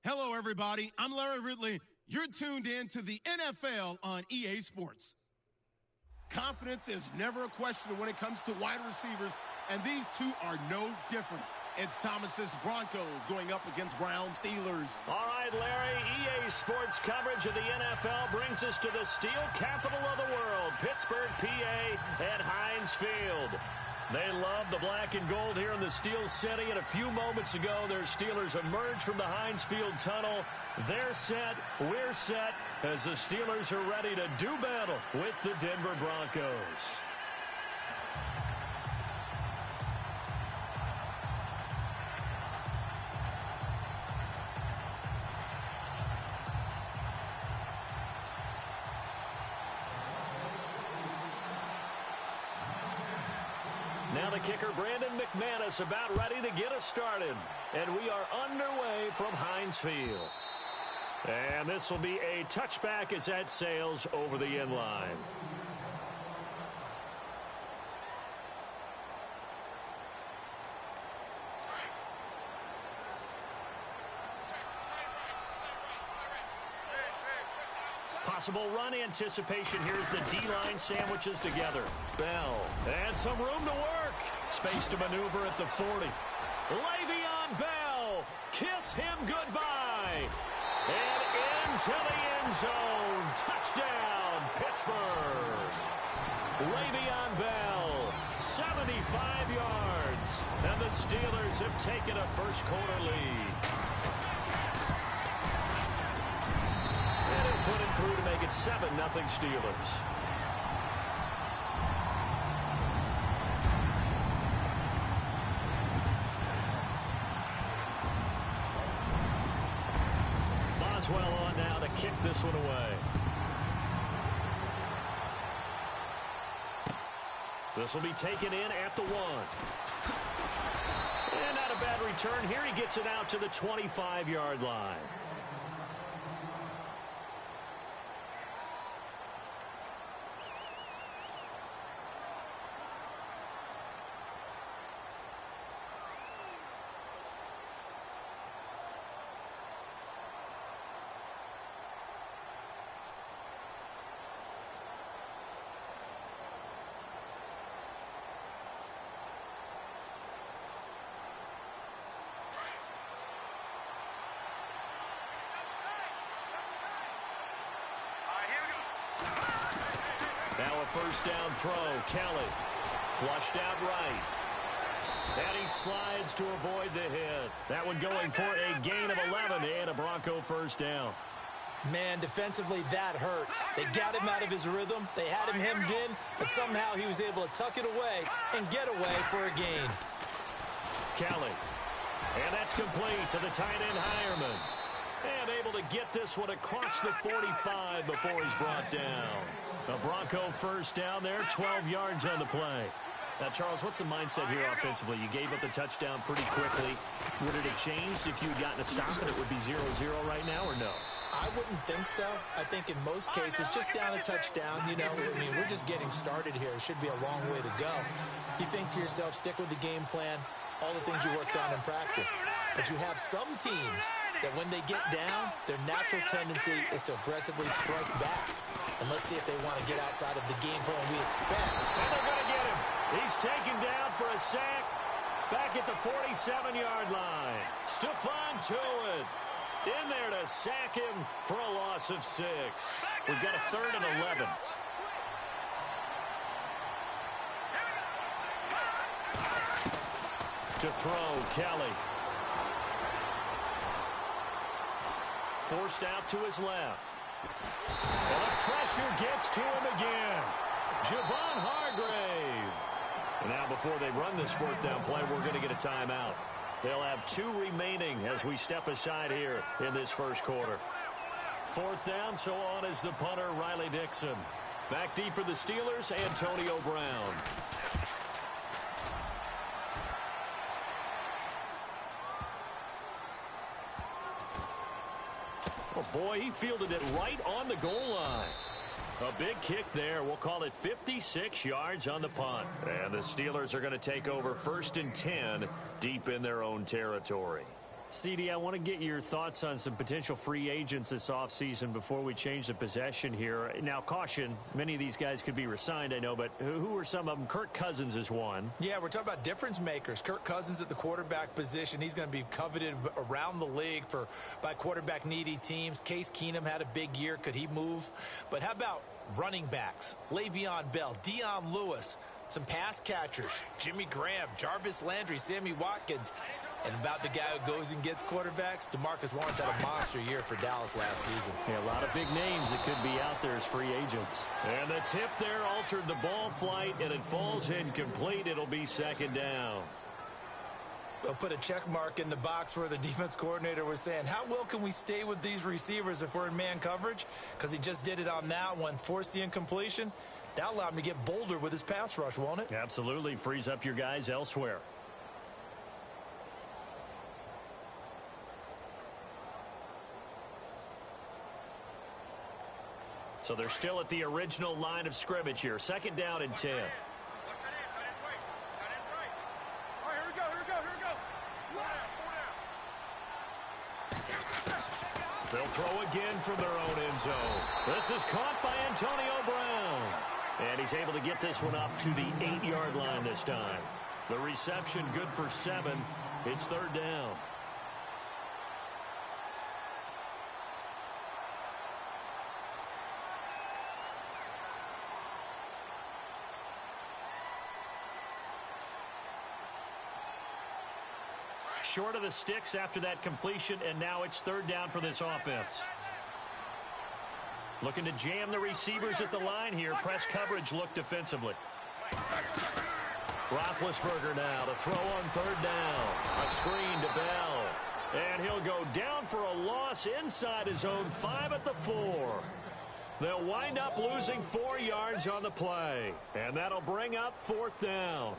Hello, everybody. I'm Larry Ridley. You're tuned in to the NFL on EA Sports. Confidence is never a question when it comes to wide receivers, and these two are no different. It's Thomas's Broncos going up against Brown Steelers. All right, Larry, EA Sports coverage of the NFL brings us to the steel capital of the world, Pittsburgh, PA, at Heinz Field. They love the black and gold here in the Steel City, and a few moments ago, their Steelers emerged from the Heinz Field tunnel. They're set, we're set, as the Steelers are ready to do battle with the Denver Broncos. Now the kicker, Brandon McManus, about ready to get us started. And we are underway from Heinz Field. And this will be a touchback as that sails over the end line. Possible run anticipation. Here's the D-line sandwiches together. Bell. And some room to work. Space to maneuver at the 40. Le'Veon Bell. Kiss him goodbye. And into the end zone. Touchdown, Pittsburgh. Le'Veon Bell. 75 yards. And the Steelers have taken a first quarter lead. Put it through to make it 7-0 Steelers. Boswell on now to kick this one away. This will be taken in at the 1. And not a bad return here. He gets it out to the 25-yard line. Now a first down throw. Kelly flushed out right. And he slides to avoid the hit. That one going for a gain of 11 and a Bronco first down. Man, defensively, that hurts. They got him out of his rhythm. They had him hemmed in, but somehow he was able to tuck it away and get away for a gain. Kelly. And that's complete to the tight end, Hireman. And able to get this one across the 45 before he's brought down. A Bronco first down there, 12 yards on the play. Now, Charles, what's the mindset here offensively? You gave up the touchdown pretty quickly. Would it have changed if you had gotten a stop and it would be 0-0 right now, or no? I wouldn't think so. I think in most cases, just down a touchdown, you know, I mean, we're just getting started here. It should be a long way to go. You think to yourself, stick with the game plan, all the things you worked on in practice. But you have some teams that when they get down, their natural tendency is to aggressively strike back. And let's see if they want to get outside of the game plan we expect. And they're going to get him. He's taken down for a sack back at the 47-yard line. Stephon Tuitt in there to sack him for a loss of 6. We've got a 3rd and 11. To throw, Kelly. Forced out to his left. And the pressure gets to him again. Javon Hargrave. And now before they run this 4th down play, we're going to get a timeout. They'll have 2 remaining as we step aside here in this first quarter. 4th down, so on is the punter, Riley Dixon. Back deep for the Steelers, Antonio Brown. Oh, boy, he fielded it right on the goal line. A big kick there. We'll call it 56 yards on the punt. And the Steelers are going to take over 1st and 10 deep in their own territory. CD, I want to get your thoughts on some potential free agents this offseason before we change the possession here. Now, caution, many of these guys could be re-signed, I know, but who are some of them? Kirk Cousins is one. Yeah, we're talking about difference makers. Kirk Cousins at the quarterback position. He's going to be coveted around the league by quarterback-needy teams. Case Keenum had a big year. Could he move? But how about running backs? Le'Veon Bell, Dion Lewis, some pass catchers, Jimmy Graham, Jarvis Landry, Sammy Watkins. And about the guy who goes and gets quarterbacks, DeMarcus Lawrence had a monster year for Dallas last season. Yeah, a lot of big names that could be out there as free agents. And the tip there altered the ball flight, and it falls incomplete. It'll be second down. We'll put a check mark in the box where the defense coordinator was saying, how well can we stay with these receivers if we're in man coverage? Because he just did it on that one, forced the incompletion. That allowed him to get bolder with his pass rush, won't it? Absolutely. Frees up your guys elsewhere. So they're still at the original line of scrimmage here. Second down and 10. They'll throw again from their own end zone. This is caught by Antonio Brown. And he's able to get this one up to the 8-yard line this time. The reception good for 7. It's third down. Short of the sticks after that completion, and now it's third down for this offense. Looking to jam the receivers at the line here. Press coverage look defensively. Roethlisberger now to throw on third down. A screen to Bell. And he'll go down for a loss inside his own 5 at the 4. They'll wind up losing 4 yards on the play. And that'll bring up fourth down.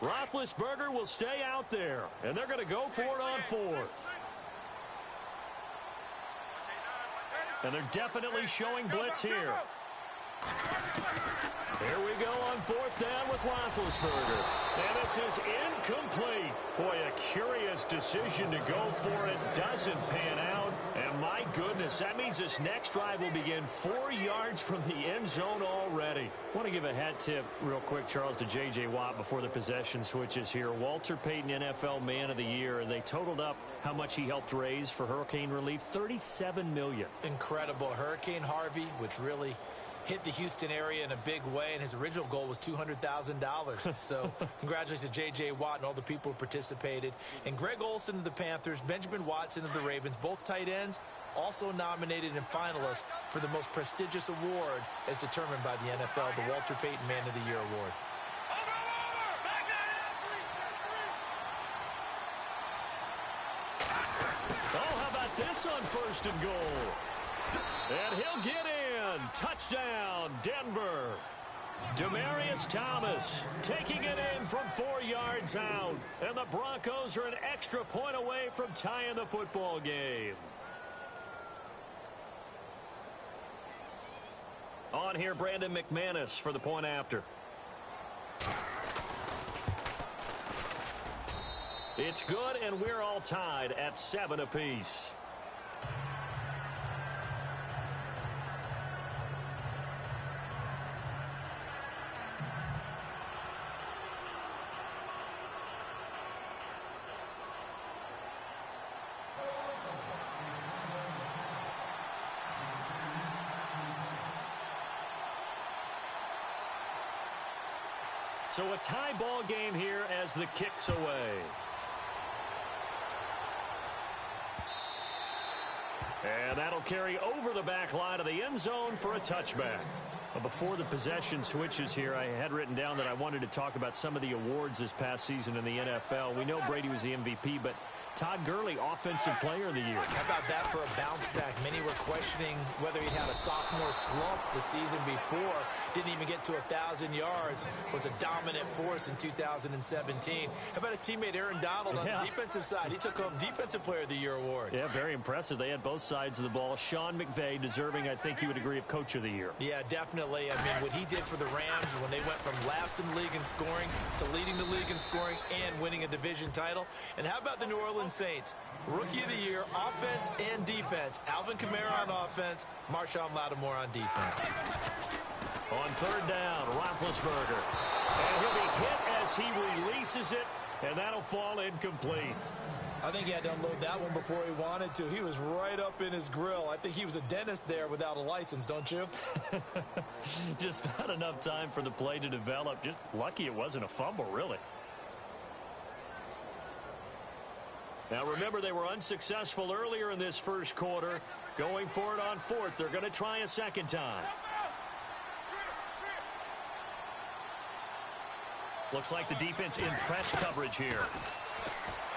Roethlisberger will stay out there, and they're going to go for it on fourth. And they're definitely showing blitz here. Here we go on fourth down with Roethlisberger. And this is incomplete. Boy, a curious decision to go for it. Doesn't pan out. And my goodness, that means this next drive will begin 4 yards from the end zone already. I want to give a hat tip real quick, Charles, to J.J. Watt before the possession switches here. Walter Payton, NFL Man of the Year, and they totaled up how much he helped raise for hurricane relief, $37 million. Incredible. Hurricane Harvey, which really hit the Houston area in a big way, and his original goal was $200,000. So congratulations to J.J. Watt and all the people who participated. And Greg Olsen of the Panthers, Benjamin Watson of the Ravens, both tight ends, also nominated and finalists for the most prestigious award as determined by the NFL, the Walter Payton Man of the Year Award. Oh, how about this on first and goal? And he'll get in. Touchdown, Denver. Demaryius Thomas taking it in from 4 yards out. And the Broncos are an extra point away from tying the football game. On here, Brandon McManus for the point after. It's good, and we're all tied at 7 apiece. So a tie ball game here as the kick's away. And that'll carry over the back line of the end zone for a touchback. Well, before the possession switches here, I had written down that I wanted to talk about some of the awards this past season in the NFL. We know Brady was the MVP, but Todd Gurley, Offensive Player of the Year. How about that for a bounce back? Many were questioning whether he'd had a sophomore slump the season before. Didn't even get to 1,000 yards. Was a dominant force in 2017. How about his teammate Aaron Donald on the defensive side? He took home Defensive Player of the Year award. Yeah, very impressive. They had both sides of the ball. Sean McVay deserving, I think you would agree, of Coach of the Year. Yeah, definitely. I mean, what he did for the Rams when they went from last in the league in scoring to leading the league in scoring and winning a division title. And how about the New Orleans Saints? Rookie of the Year, offense and defense. Alvin Kamara on offense, Marshawn Lattimore on defense. On third down, Roethlisberger. And he'll be hit as he releases it, and that'll fall incomplete. I think he had to unload that one before he wanted to. He was right up in his grill. I think he was a dentist there without a license, don't you? Just not enough time for the play to develop. Just lucky it wasn't a fumble, really. Now, remember, they were unsuccessful earlier in this first quarter. Going for it on fourth. They're going to try a second time. Looks like the defense in press coverage here.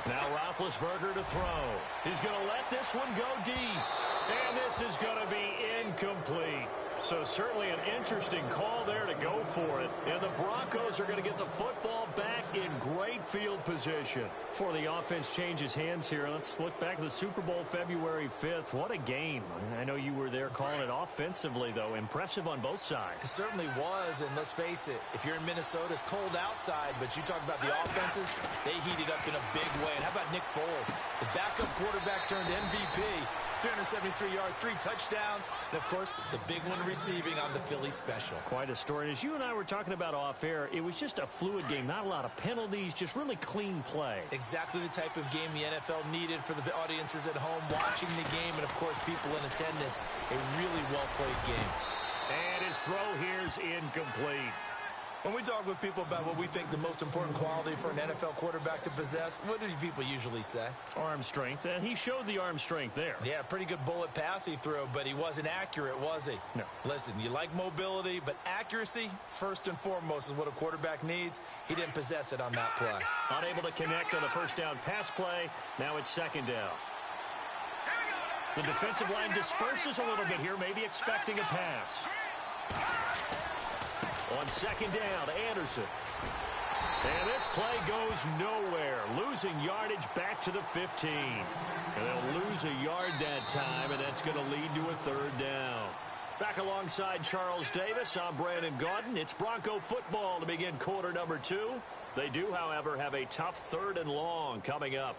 Now Roethlisberger to throw. He's going to let this one go deep. And this is going to be incomplete. So certainly an interesting call there to go for it. And the Broncos are going to get the football back in great field position. Before the offense changes hands here, let's look back to the Super Bowl February 5th. What a game. I know you were there calling it offensively, though. Impressive on both sides. It certainly was, and let's face it, if you're in Minnesota, it's cold outside, but you talk about the offenses, they heated up in a big way. And how about Nick Foles? The backup quarterback turned MVP. 373 yards, 3 touchdowns, and, of course, the big one receiving on the Philly special. Quite a story. As you and I were talking about off air, it was just a fluid game. Not a lot of penalties, just really clean play. Exactly the type of game the NFL needed for the audiences at home watching the game and, of course, people in attendance. A really well-played game. And his throw here's incomplete. When we talk with people about what we think the most important quality for an NFL quarterback to possess, what do people usually say? Arm strength, and he showed the arm strength there. Yeah, pretty good bullet pass he threw, but he wasn't accurate, was he? No. Listen, you like mobility, but accuracy, first and foremost, is what a quarterback needs. He didn't possess it on that play. Unable to connect on the first down pass play. Now it's second down. The defensive line disperses a little bit here, maybe expecting a pass. On second down, Anderson. And this play goes nowhere. Losing yardage back to the 15. And they'll lose a yard that time, and that's going to lead to a third down. Back alongside Charles Davis, I'm Brandon Gaudin. It's Bronco football to begin quarter number 2. They do, however, have a tough third and long coming up.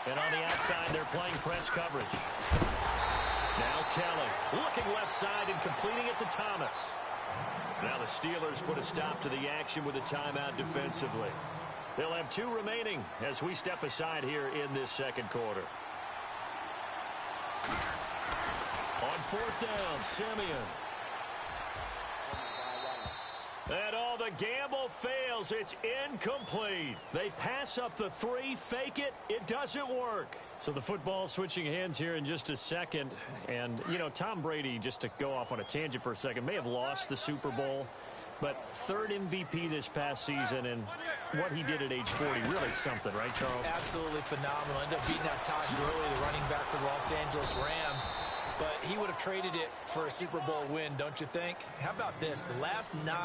And on the outside, they're playing press coverage. Now Kelly looking left side and completing it to Thomas. Now the Steelers put a stop to the action with a timeout defensively. They'll have 2 remaining as we step aside here in this second quarter. On fourth down, Simeon. And all the gamble fails. It's incomplete. They pass up the 3, fake it. It doesn't work. So the football switching hands here in just a second. And, you know, Tom Brady, just to go off on a tangent for a second, may have lost the Super Bowl. But 3rd MVP this past season, and what he did at age 40, really something, right, Charles? Absolutely phenomenal. Ended up beating out Todd Gurley, the running back for the Los Angeles Rams. But he would have traded it for a Super Bowl win, don't you think? How about this? The last 9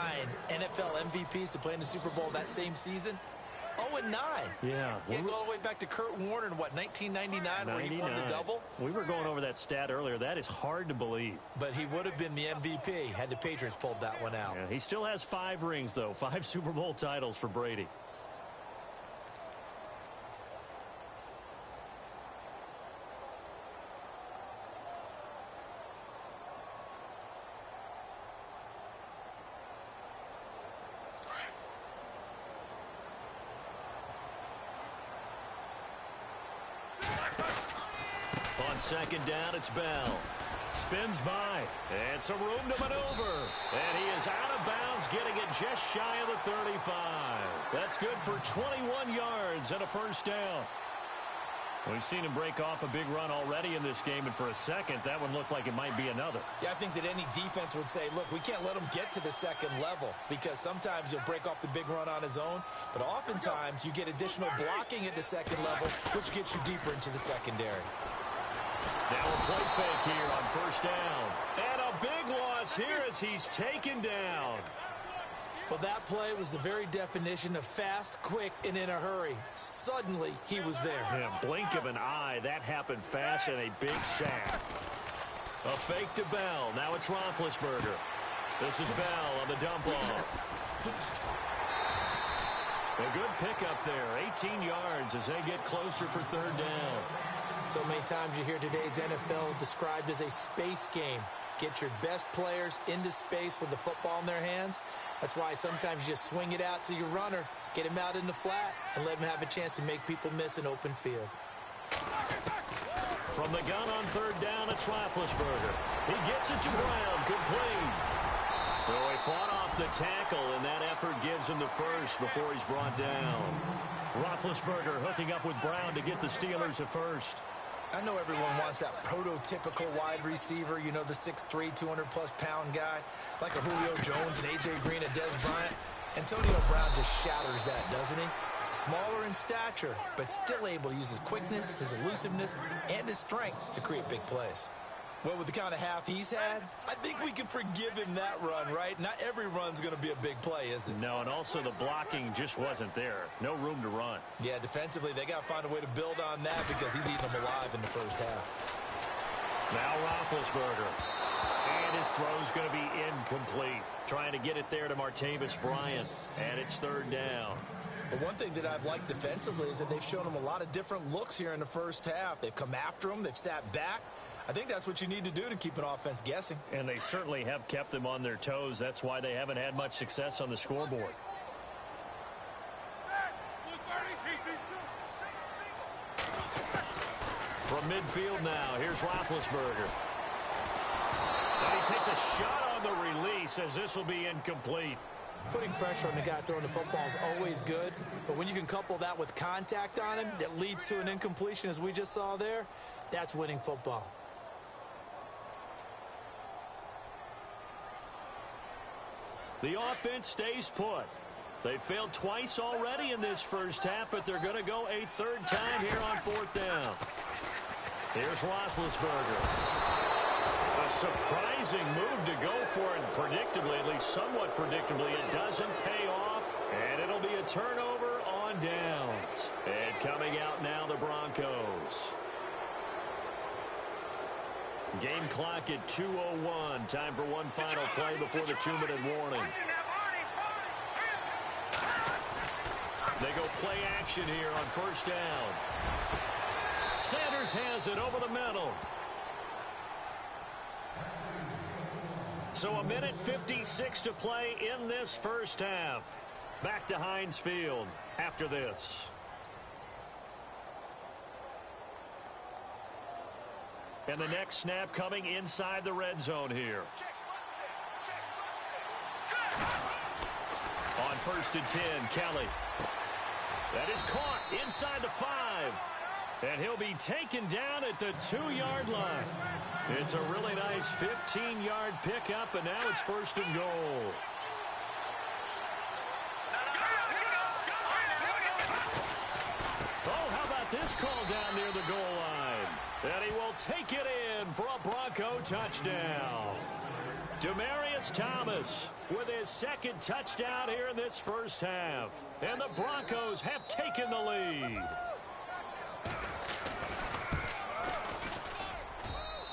NFL MVPs to play in the Super Bowl that same season, 0-9. Yeah. Can't go all the way back to Kurt Warner in, what, 1999 where he won the double? We were going over that stat earlier. That is hard to believe. But he would have been the MVP had the Patriots pulled that one out. Yeah, he still has 5 rings, though. 5 Super Bowl titles for Brady. On second down, it's Bell. spins by. And some room to maneuver. And he is out of bounds, getting it just shy of the 35. That's good for 21 yards and a first down. We've seen him break off a big run already in this game, and for a second, that one looked like it might be another. Yeah, I think that any defense would say, look, we can't let him get to the second level, because sometimes he'll break off the big run on his own, but oftentimes you get additional blocking at the second level, which gets you deeper into the secondary. Now a play fake here on first down. And a big loss here as he's taken down. Well, that play was the very definition of fast, quick, and in a hurry. Suddenly, he was there. Yeah, blink of an eye. That happened fast and a big sack. A fake to Bell. Now it's Roethlisberger. This is Bell on the dump off. A good pickup there. 18 yards as they get closer for third down. So many times you hear today's NFL described as a space game. Get your best players into space with the football in their hands. That's why sometimes you swing it out to your runner, get him out in the flat, and let him have a chance to make people miss an open field. From the gun on third down, it's Roethlisberger. He gets it to Brown, complete. So he fought off the tackle, and that effort gives him the first before he's brought down. Roethlisberger hooking up with Brown to get the Steelers a first. I know everyone wants that prototypical wide receiver, you know, the 6'3", 200-plus pound guy, like a Julio Jones and A.J. Green and Des Bryant. Antonio Brown just shatters that, doesn't he? Smaller in stature, but still able to use his quickness, his elusiveness, and his strength to create big plays. Well, with the kind of half he's had, I think we can forgive him that run, right? Not every run's going to be a big play, is it? No, and also the blocking just wasn't there. No room to run. Yeah, defensively, they got to find a way to build on that because he's eating them alive in the first half. Now Roethlisberger. And his throw's going to be incomplete. Trying to get it there to Martavis Bryant. And it's third down. But one thing that I've liked defensively is that they've shown him a lot of different looks here in the first half. They've come after him. They've sat back. I think that's what you need to do to keep an offense guessing. And they certainly have kept them on their toes. That's why they haven't had much success on the scoreboard. From midfield now, here's Roethlisberger. And he takes a shot on the release as this will be incomplete. Putting pressure on the guy throwing the football is always good, but when you can couple that with contact on him that leads to an incompletion as we just saw there, that's winning football. The offense stays put. They failed twice already in this first half, but they're going to go a third time here on fourth down. Here's Roethlisberger. A surprising move to go for it predictably, at least somewhat predictably. It doesn't pay off, and it'll be a turnover on downs. And coming out now, the Broncos. Game clock at 2:01. Time for one final play before the 2-minute warning. They go play action here on first down. Sanders has it over the middle. So a minute 56 to play in this first half. Back to Heinz Field after this. And the next snap coming inside the red zone here. On first and 10, Kelly. That is caught inside the 5. And he'll be taken down at the 2-yard line. It's a really nice 15-yard pickup, and now it's first and goal. Oh, how about this call down near the goal line? And he will take it in for a Bronco touchdown. Demaryius Thomas with his second touchdown here in this first half. And the Broncos have taken the lead.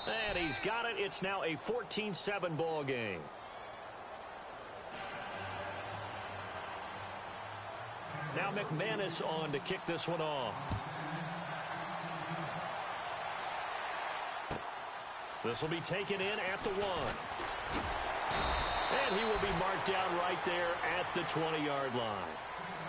And he's got it. It's now a 14-7 ball game. Now McManus on to kick this one off. This will be taken in at the 1. And he will be marked down right there at the 20-yard line.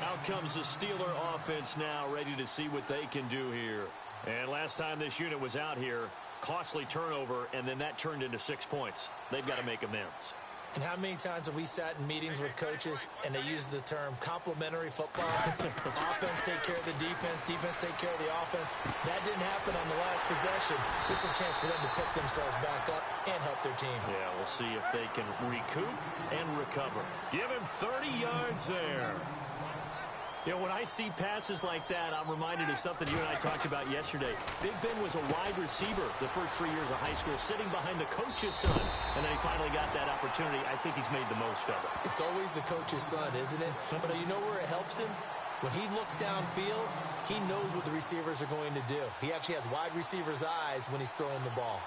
Out comes the Steeler offense now, ready to see what they can do here. And last time this unit was out here, costly turnover, and then that turned into 6 points. They've got to make amends. And how many times have we sat in meetings with coaches and they use the term complementary football? Offense take care of the defense, defense take care of the offense. That didn't happen on the last possession. This is a chance for them to pick themselves back up and help their team. Yeah, we'll see if they can recoup and recover. Give him 30 yards there. You know, when I see passes like that, I'm reminded of something you and I talked about yesterday. Big Ben was a wide receiver the first 3 years of high school, sitting behind the coach's son, and then he finally got that opportunity. I think he's made the most of it. It's always the coach's son, isn't it? But you know where it helps him? When he looks downfield, he knows what the receivers are going to do. He actually has wide receivers' eyes when he's throwing the ball.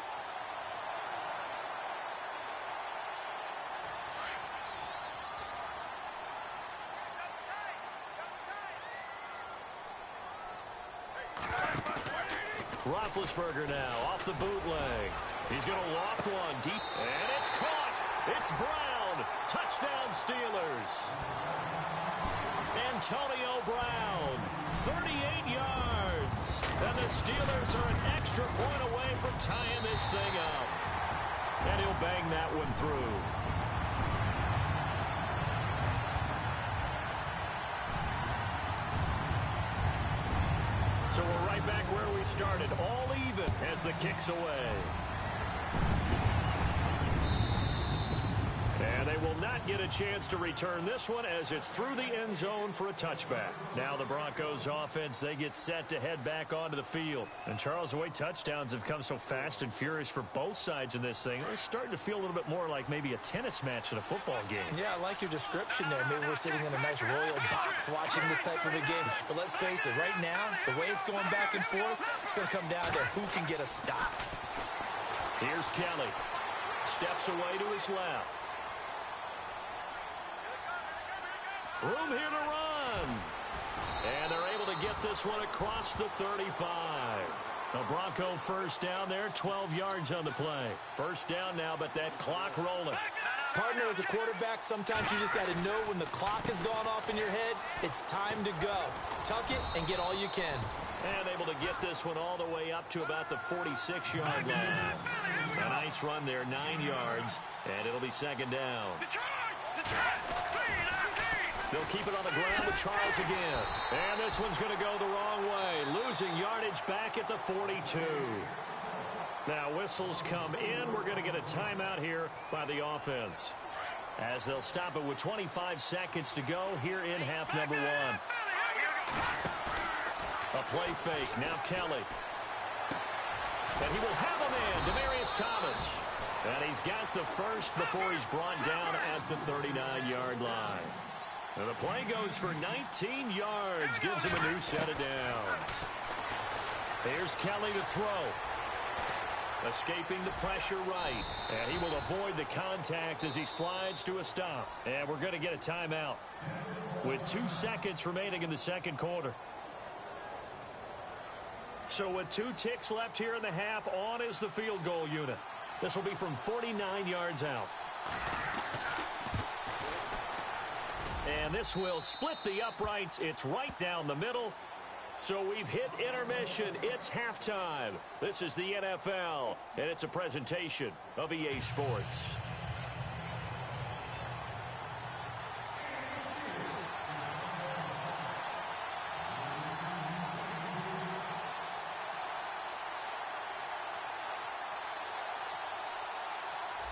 Roethlisberger now off the bootleg. He's going to loft one deep, and it's caught. It's Brown. Touchdown Steelers. Antonio Brown, 38 yards. And the Steelers are an extra point away from tying this thing up. And he'll bang that one through. So we're right back where we started, all even as the kick's away. And they will not get a chance to return this one as it's through the end zone for a touchback. Now the Broncos offense, they get set to head back onto the field. And Charles, the way touchdowns have come so fast and furious for both sides in this thing, it's starting to feel a little bit more like maybe a tennis match than a football game. Yeah, I like your description there. Maybe we're sitting in a nice royal box watching this type of a game. But let's face it, right now, the way it's going back and forth, it's going to come down to who can get a stop. Here's Kelly. Steps away to his left. Room here to run. And they're able to get this one across the 35. The Bronco first down there, 12 yards on the play. First down now, but that clock rolling. Partner, as a quarterback, sometimes you just got to know when the clock has gone off in your head, it's time to go. Tuck it and get all you can. And able to get this one all the way up to about the 46-yard line. A nice run there, 9 yards, and it'll be second down. They'll keep it on the ground with Charles again. And this one's going to go the wrong way, losing yardage back at the 42. Now whistles come in. We're going to get a timeout here by the offense, as they'll stop it with 25 seconds to go here in half number one. A play fake. Now Kelly. And he will have a man, Demaryius Thomas. And he's got the first before he's brought down at the 39-yard line. And the play goes for 19 yards, gives him a new set of downs. Here's Kelly to throw. Escaping the pressure right. And he will avoid the contact as he slides to a stop. And we're going to get a timeout with 2 seconds remaining in the second quarter. So with 2 ticks left here in the half, on is the field goal unit. This will be from 49 yards out. And this will split the uprights. It's right down the middle. So we've hit intermission. It's halftime. This is the NFL, and it's a presentation of EA Sports.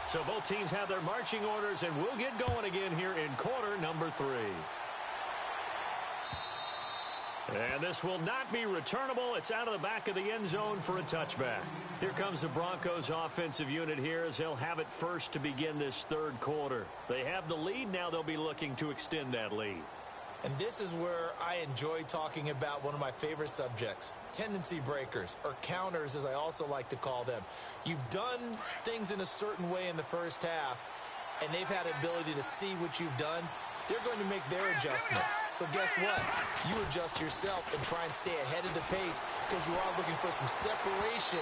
So both teams have their marching orders, and we'll get going again here in quarter number 3. And this will not be returnable. It's out of the back of the end zone for a touchback. Here comes the Broncos offensive unit here as they'll have it first to begin this third quarter. They have the lead. Now they'll be looking to extend that lead. And this is where I enjoy talking about one of my favorite subjects, tendency breakers, or counters as I also like to call them. You've done things in a certain way in the first half, and they've had ability to see what you've done. They're going to make their adjustments. So guess what? You adjust yourself and try and stay ahead of the pace because you are looking for some separation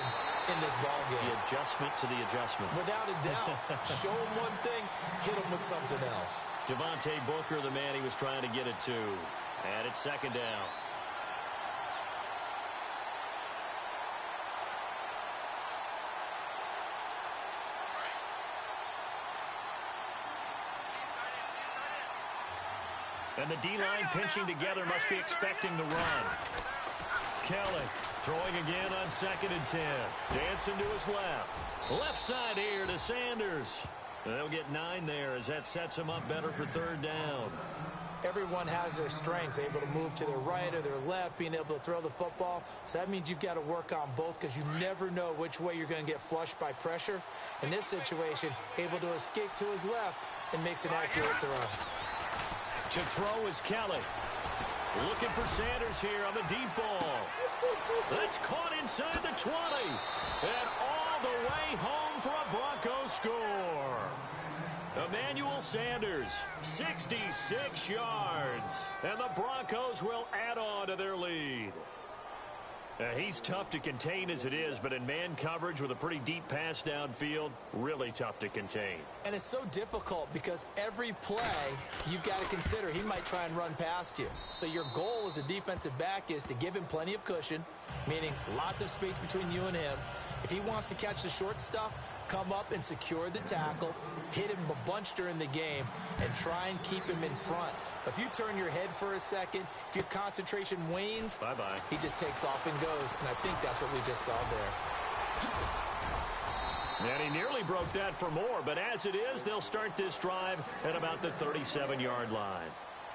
in this ball game. The adjustment to the adjustment. Without a doubt. Show them one thing, hit them with something else. Devontae Booker, the man he was trying to get it to. And it's second down. And the D-line pinching together must be expecting the run. Kelly throwing again on 2nd and 10. Dancing to his left. Left side here to Sanders. They'll get 9 there as that sets them up better for 3rd down. Everyone has their strengths, able to move to their right or their left, being able to throw the football. So that means you've got to work on both because you never know which way you're going to get flushed by pressure. In this situation, able to escape to his left and makes an accurate throw. To throw is Kelly. Looking for Sanders here on the deep ball. That's caught inside the 20. And all the way home for a Broncos score. Emmanuel Sanders, 66 yards. And the Broncos will add on to their lead. He's tough to contain as it is, but in man coverage with a pretty deep pass downfield, really tough to contain. And it's so difficult because every play you've got to consider he might try and run past you. So your goal as a defensive back is to give him plenty of cushion, meaning lots of space between you and him. If he wants to catch the short stuff, come up and secure the tackle, hit him a bunch during the game, and try and keep him in front. If you turn your head for a second, if your concentration wanes, bye-bye. He just takes off and goes, and I think that's what we just saw there. And he nearly broke that for more, but as it is, they'll start this drive at about the 37-yard line.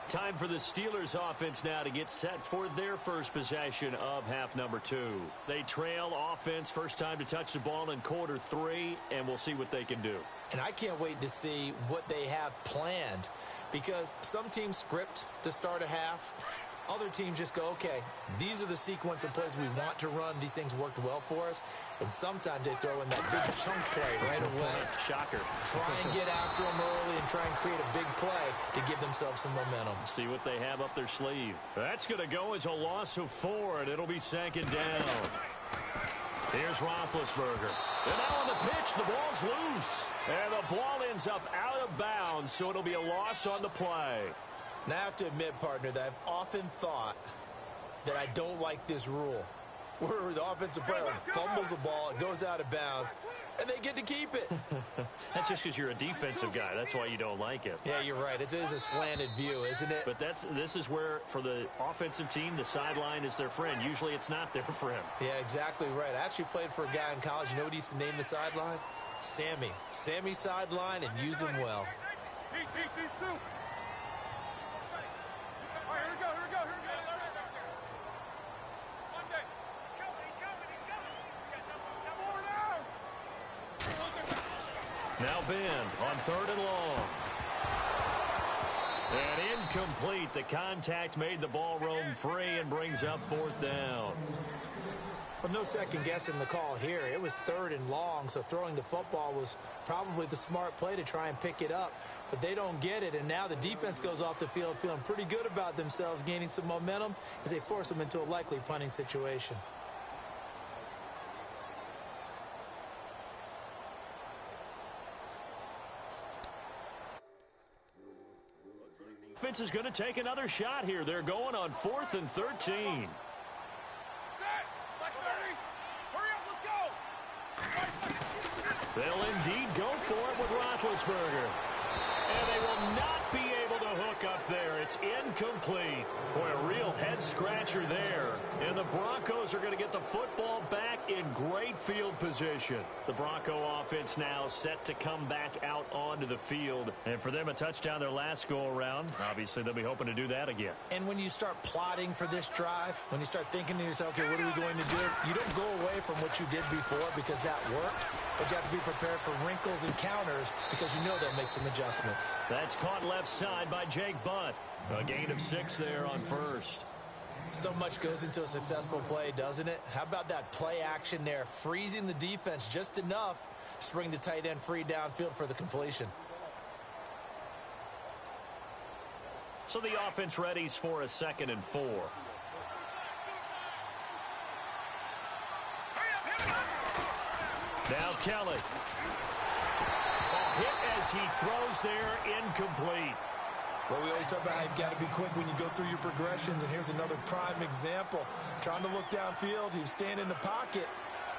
Time for the Steelers offense now to get set for their first possession of half number 2. They trail offense, first time to touch the ball in quarter 3, and we'll see what they can do. And I can't wait to see what they have planned, because some teams script to start a half. Other teams just go, okay, these are the sequence of plays we want to run. These things worked well for us. And sometimes they throw in that big chunk play right away. Shocker. Try and get after them early and try and create a big play to give themselves some momentum. See what they have up their sleeve. That's going to go as a loss of 4, and it'll be 2nd down. Here's Roethlisberger. And now on the pitch, the ball's loose. And the ball ends up out of bounds, so it'll be a loss on the play. Now, I have to admit, partner, that I've often thought that I don't like this rule, where the offensive player fumbles the ball, it goes out of bounds, and they get to keep it. That's just because you're a defensive guy. That's why you don't like it. Yeah, you're right. It is a slanted view, isn't it? But this is where, for the offensive team, the sideline is their friend. Usually it's not their friend. Yeah, exactly right. I actually played for a guy in college. You know what he used to name the sideline? Sammy. Sammy sideline, and use him well. These two. Now Bend on 3rd and long. And incomplete. The contact made the ball roam free and brings up 4th down. But no second guessing the call here. It was 3rd and long, so throwing the football was probably the smart play to try and pick it up. But they don't get it, and now the defense goes off the field feeling pretty good about themselves, gaining some momentum as they force them into a likely punting situation. Offense is going to take another shot here. They're going on 4th and 13. They'll indeed go for it with Roethlisberger. And they will not be able to hook up there. It's incomplete. Boy, a real head-scratcher there. And the Broncos are going to get the football back in great field position. The Bronco offense now set to come back out onto the field. And for them, a touchdown their last go-around. Obviously, they'll be hoping to do that again. And when you start plotting for this drive, when you start thinking to yourself, okay, what are we going to do? You don't go away from what you did before because that worked. But you have to be prepared for wrinkles and counters because you know they'll make some adjustments. That's caught left side by Jake Butt. A gain of 6 there on 1st. So much goes into a successful play, doesn't it? How about that play action there, freezing the defense just enough to bring the tight end free downfield for the completion. So the offense readies for a 2nd and 4. Now Kelly. A hit as he throws there, incomplete. Well, we always talk about how you've got to be quick when you go through your progressions, and here's another prime example. Trying to look downfield, he was staying in the pocket,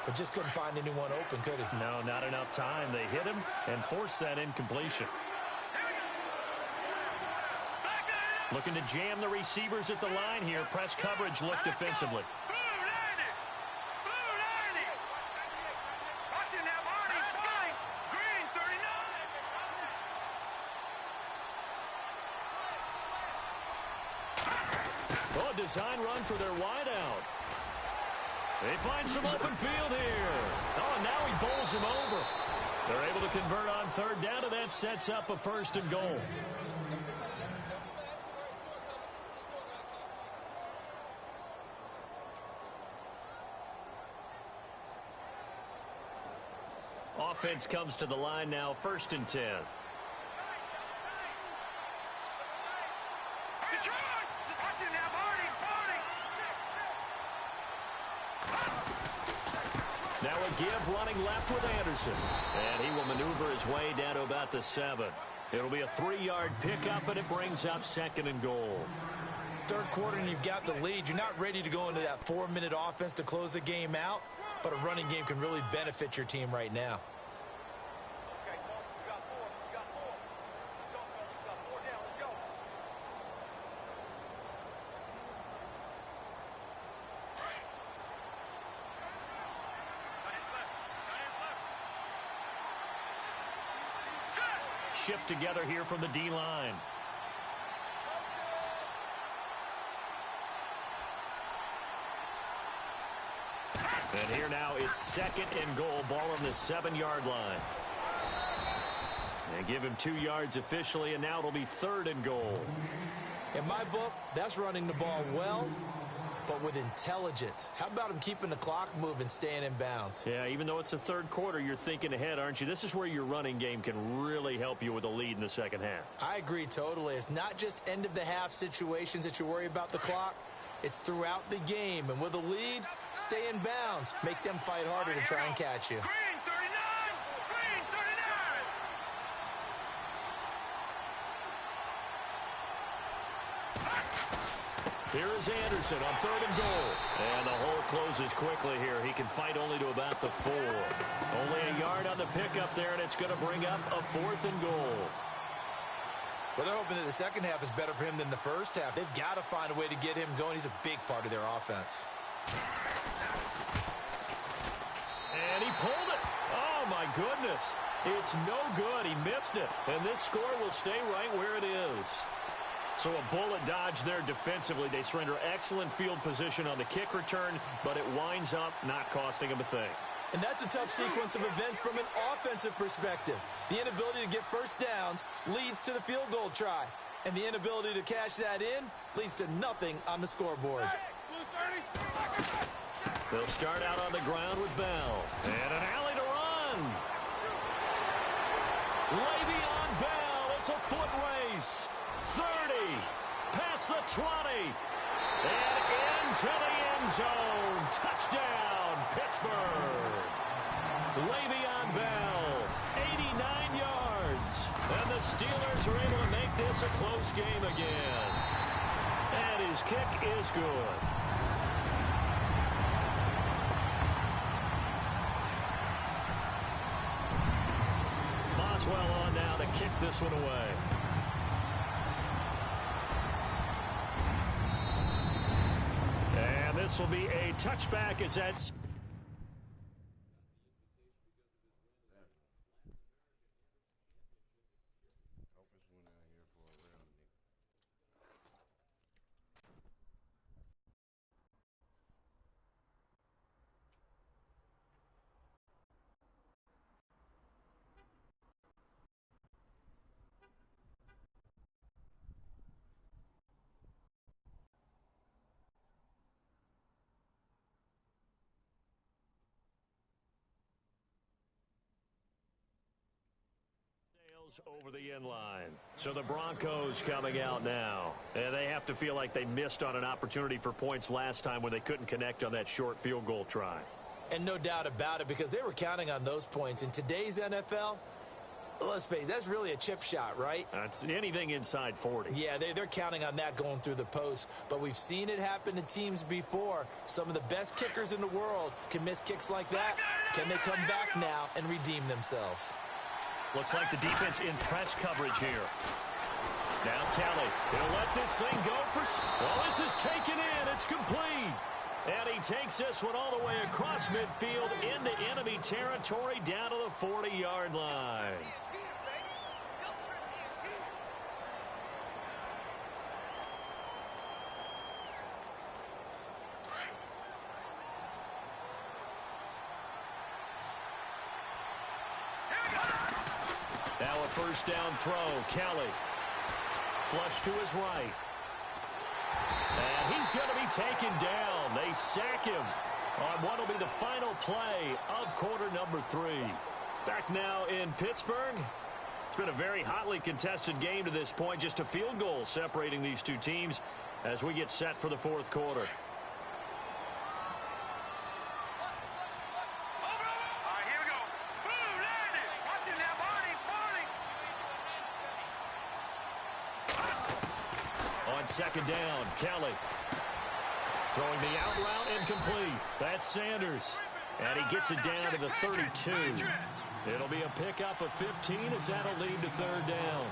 but just couldn't find anyone open, could he? No, not enough time. They hit him and forced that incompletion. Looking to jam the receivers at the line here. Press coverage look defensively. Oh, a design run for their wideout. They find some open field here. Oh, and now he bowls him over. They're able to convert on third down, and that sets up a 1st and goal. Offense comes to the line now, 1st and 10. Now a give running left with Anderson. And he will maneuver his way down to about the 7. It'll be a 3-yard pickup, and it brings up 2nd and goal. Third quarter, and you've got the lead. You're not ready to go into that 4-minute offense to close the game out, but a running game can really benefit your team right now. Shift together here from the D-line. And here now it's 2nd and goal. Ball on the 7-yard line. And give him 2 yards officially, and now it'll be 3rd and goal. In my book, that's running the ball well, but with intelligence. How about him keeping the clock moving, staying in bounds? Yeah, even though it's the 3rd quarter, you're thinking ahead, aren't you? This is where your running game can really help you with a lead in the 2nd half. I agree totally. It's not just end-of-the-half situations that you worry about the clock. It's throughout the game. And with a lead, stay in bounds. Make them fight harder to try and catch you. Here is Anderson on 3rd and goal. And the hole closes quickly here. He can fight only to about the 4. Only a yard on the pickup there, and it's going to bring up a 4th and goal. Well, they're hoping that the 2nd half is better for him than the 1st half. They've got to find a way to get him going. He's a big part of their offense. And he pulled it. Oh, my goodness. It's no good. He missed it. And this score will stay right where it is. So a bullet dodge there defensively. They surrender excellent field position on the kick return, but it winds up not costing them a thing. And that's a tough sequence of events from an offensive perspective. The inability to get first downs leads to the field goal try. And the inability to cash that in leads to nothing on the scoreboard. They'll start out on the ground with Bell. And an alley to run. Le'Veon Bell. It's a foot race. 30. Past the 20. And into the end zone. Touchdown, Pittsburgh. Le'Veon Bell, 89 yards. And the Steelers are able to make this a close game again. And his kick is good. Boswell on now to kick this one away. And this will be a touchback as that's... over the end line. So the Broncos coming out now. And they have to feel like they missed on an opportunity for points last time when they couldn't connect on that short field goal try. And no doubt about it, because they were counting on those points. In today's NFL, let's face it, that's really a chip shot, right? That's anything inside 40. Yeah, they're counting on that going through the post. But we've seen it happen to teams before. Some of the best kickers in the world can miss kicks like that. Can they come back now and redeem themselves? Looks like the defense in press coverage here. Now Kelly, he'll let this thing go for... Oh, this is taken in. It's complete. And he takes this one all the way across midfield into enemy territory down to the 40-yard line. Now a first down throw. Kelly. Flush to his right. And he's going to be taken down. They sack him on what will be the final play of quarter number 3. Back now in Pittsburgh. It's been a very hotly contested game to this point. Just a field goal separating these two teams as we get set for the fourth quarter. Second down, Kelly. Throwing the out route incomplete. That's Sanders. And he gets it down to the 32. It'll be a pickup of 15 as that'll lead to third down.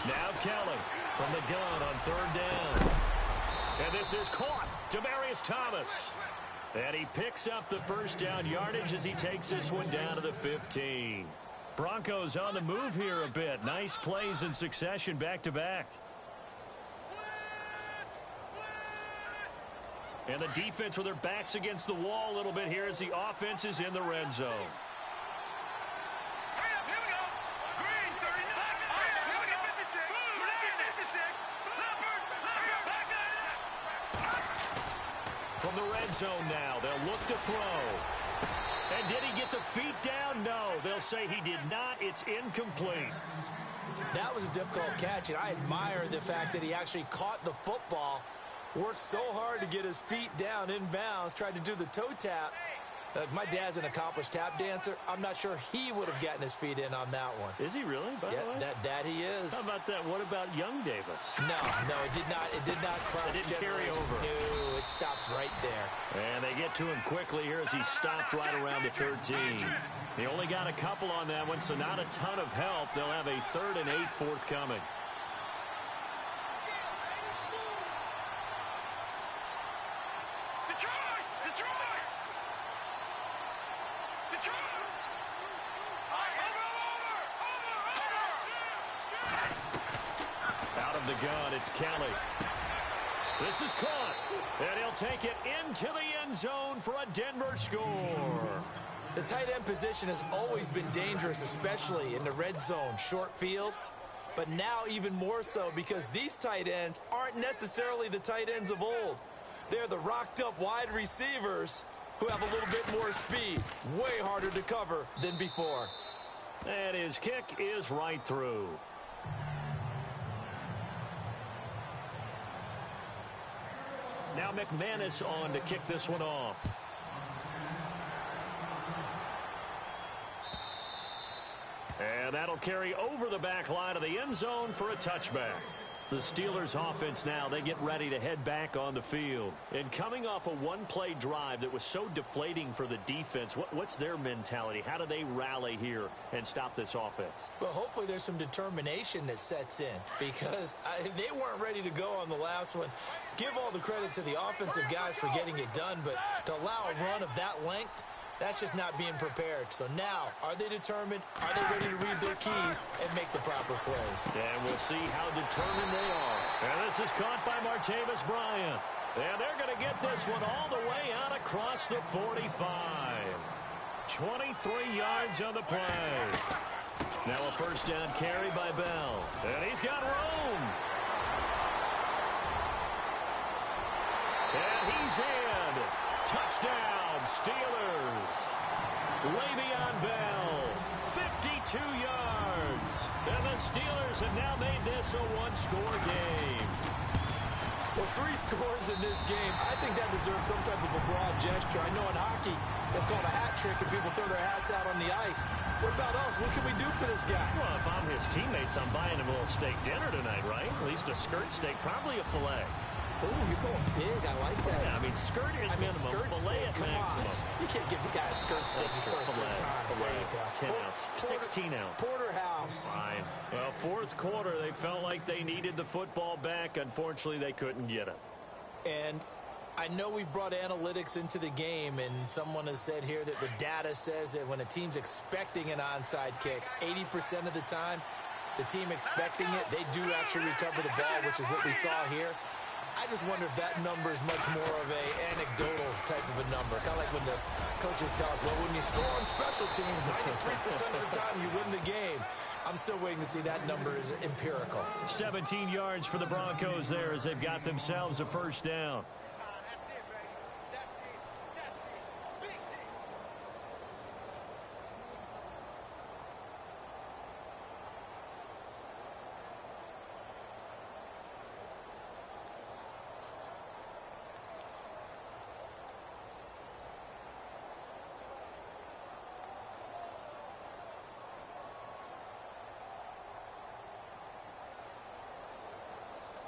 Now Kelly from the gun on third down. And this is caught. Demaryius Thomas. And he picks up the first down yardage as he takes this one down to the 15. Broncos on the move here a bit. Nice plays in succession back-to-back. And the defense with their backs against the wall a little bit here as the offense is in the red zone. From the red zone now, they'll look to throw. And did he get the feet down? No, they'll say he did not. It's incomplete. That was a difficult catch, and I admire the fact that he actually caught the football, worked so hard to get his feet down in bounds, tried to do the toe tap. My dad's an accomplished tap dancer. I'm not sure he would have gotten his feet in on that one. Is he really, by the way? That he is. How about that? What about young Davis? No, it did not. It did not cross. It didn't carry over. No, it stopped right there. And they get to him quickly here as he stopped right around the 13. He only got a couple on that one, so not a ton of help. They'll have a 3rd and 8 forthcoming. The gun, it's Kelly. This is caught, and he'll take it into the end zone for a Denver score. The tight end position has always been dangerous, especially in the red zone, short field, but now even more so because these tight ends aren't necessarily the tight ends of old. They're the rocked-up wide receivers who have a little bit more speed, way harder to cover than before. And his kick is right through. Now McManus on to kick this one off. And that'll carry over the back line of the end zone for a touchback. The Steelers offense now, they get ready to head back on the field. And coming off a one-play drive that was so deflating for the defense, what's their mentality? How do they rally here and stop this offense? Well, hopefully there's some determination that sets in because they weren't ready to go on the last one. Give all the credit to the offensive guys for getting it done, but to allow a run of that length, that's just not being prepared. So now, are they determined? Are they ready to read their keys and make the proper plays? And we'll see how determined they are. And this is caught by Martavis Bryant. And they're going to get this one all the way out across the 45. 23 yards on the play. Now a first down carry by Bell. And he's got room. And he's in. Touchdown, Steelers. Le'Veon Bell, 52 yards. And the Steelers have now made this a one-score game. Well, 3 scores in this game. I think that deserves some type of a broad gesture. I know in hockey, that's called a hat trick, and people throw their hats out on the ice. What about us? What can we do for this guy? Well, if I'm his teammates, I'm buying him a little steak dinner tonight, right? At least a skirt steak, probably a filet. Oh, you're going big. I like that. Yeah, I mean, skirt at minimum, fillet at maximum. You can't give the guy a skirt stick his first time. There you go. 10 ounce, 16 ounce. Porterhouse. Fine. Well, fourth quarter, they felt like they needed the football back. Unfortunately, they couldn't get it. And I know we brought analytics into the game, and someone has said here that the data says that when a team's expecting an onside kick, 80% of the time, the team expecting it, they do actually recover the ball, which is what we saw here. I just wonder if that number is much more of a anecdotal type of a number. Kind of like when the coaches tell us, well, when you score on special teams, 93% of the time you win the game. I'm still waiting to see that number is empirical. 17 yards for the Broncos there as they've got themselves a first down.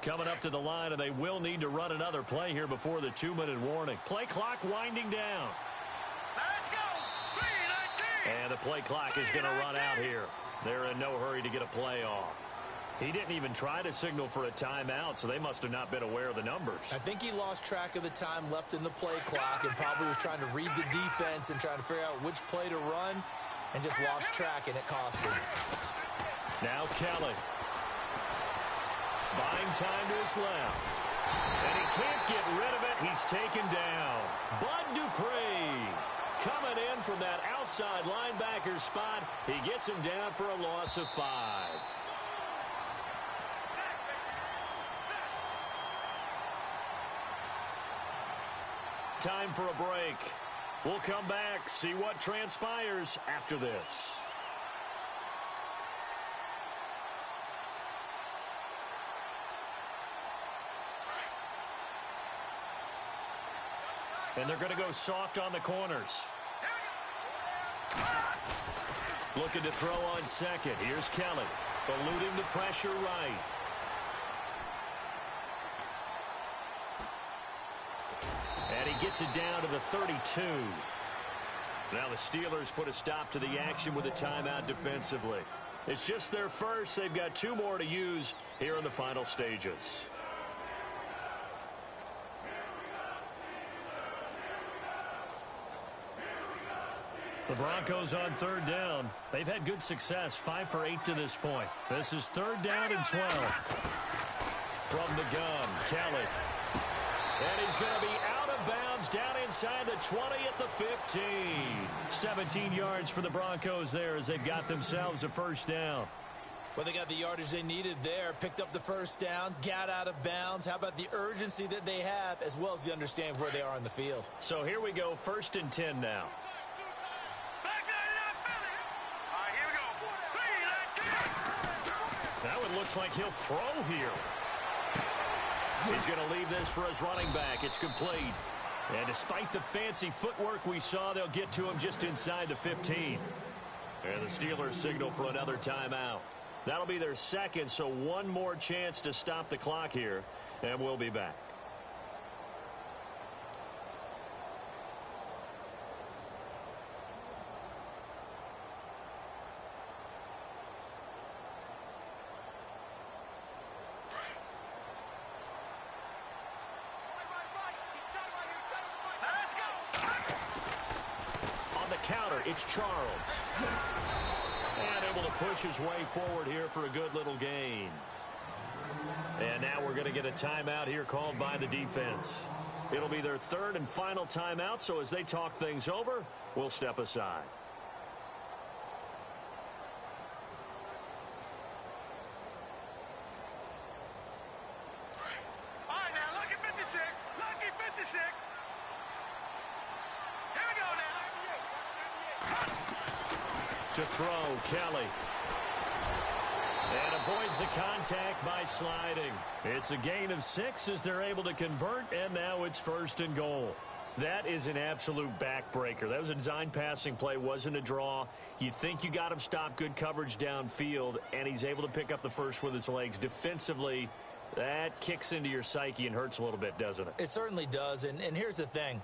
Coming up to the line, and they will need to run another play here before the 2-minute warning. Play clock winding down. Let's go. 3-19. And the play clock is going to run out here. They're in no hurry to get a play off. He didn't even try to signal for a timeout, so they must have not been aware of the numbers. I think he lost track of the time left in the play clock and probably was trying to read the defense and trying to figure out which play to run and just lost track, and it cost him. Now Kelly. Buying time to his left. And he can't get rid of it. He's taken down. Bud Dupree coming in from that outside linebacker spot. He gets him down for a loss of 5. Time for a break. We'll come back, see what transpires after this. And they're going to go soft on the corners. Looking to throw on second. Here's Kelly. Eluding the pressure right. And he gets it down to the 32. Now the Steelers put a stop to the action with a timeout defensively. It's just their first. They've got 2 more to use here in the final stages. The Broncos on 3rd down. They've had good success, 5 for 8 to this point. This is 3rd down and 12. From the gun, Kelly. And he's going to be out of bounds down inside the 20 at the 15. 17 yards for the Broncos there as they've got themselves a first down. Well, they got the yardage they needed there, picked up the first down, got out of bounds. How about the urgency that they have, as well as the understanding where they are on the field? So here we go, 1st and 10 now. Now it looks like he'll throw here. He's going to leave this for his running back. It's complete. And despite the fancy footwork we saw, they'll get to him just inside the 15. And the Steelers signal for another timeout. That'll be their second, so one more chance to stop the clock here. And we'll be back. It's Charles. And able to push his way forward here for a good little gain. And now we're going to get a timeout here called by the defense. It'll be their 3rd and final timeout, so as they talk things over, we'll step aside. All right, now, lucky 56. Lucky 56. Here we go now. To throw, Kelly. And avoids the contact by sliding. It's a gain of 6 as they're able to convert, and now it's 1st and goal. That is an absolute backbreaker. That was a design passing play, wasn't a draw. You think you got him stopped, good coverage downfield, and he's able to pick up the first with his legs. Defensively, That kicks into your psyche and hurts a little bit, doesn't it? It certainly does, and here's the thing.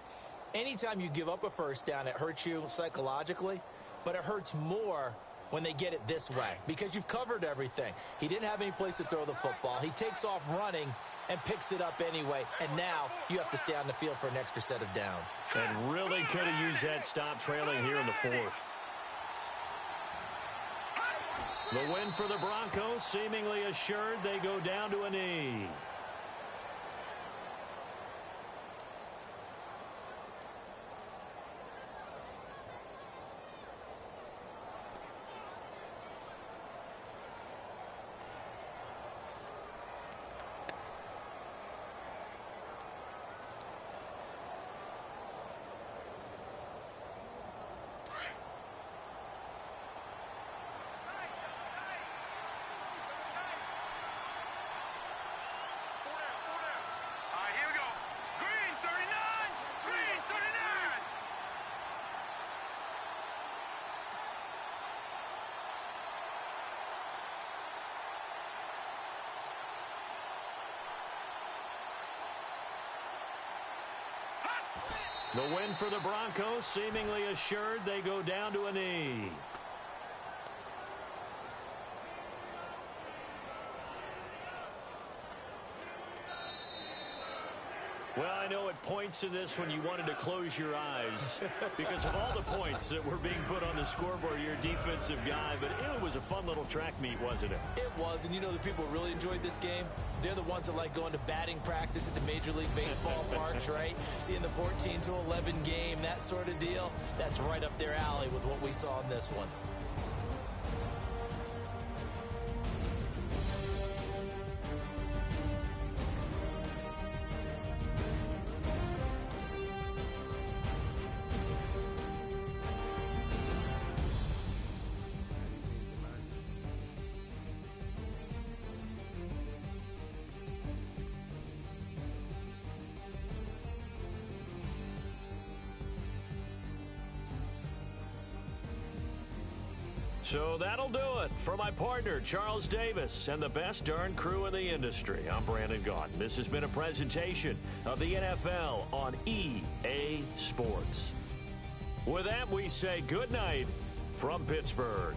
Anytime you give up a first down, it hurts you psychologically, but it hurts more when they get it this way because you've covered everything. He didn't have any place to throw the football. He takes off running and picks it up anyway, and now you have to stay on the field for an extra set of downs. And really could have used that stop trailing here in the fourth. The win for the Broncos seemingly assured. They go down to a knee. The win for the Broncos seemingly assured. They go down to a knee. Well, I know at points in this when you wanted to close your eyes because of all the points that were being put on the scoreboard, you're a defensive guy, but it was a fun little track meet, wasn't it? It was, and you know the people who really enjoyed this game? They're the ones that like going to batting practice at the Major League Baseball parks, right? Seeing the 14-11 game, that sort of deal. That's right up their alley with what we saw in this one. So that'll do it for my partner, Charles Davis, and the best darn crew in the industry. I'm Brandon Gaudin. This has been a presentation of the NFL on EA Sports. With that, we say good night from Pittsburgh.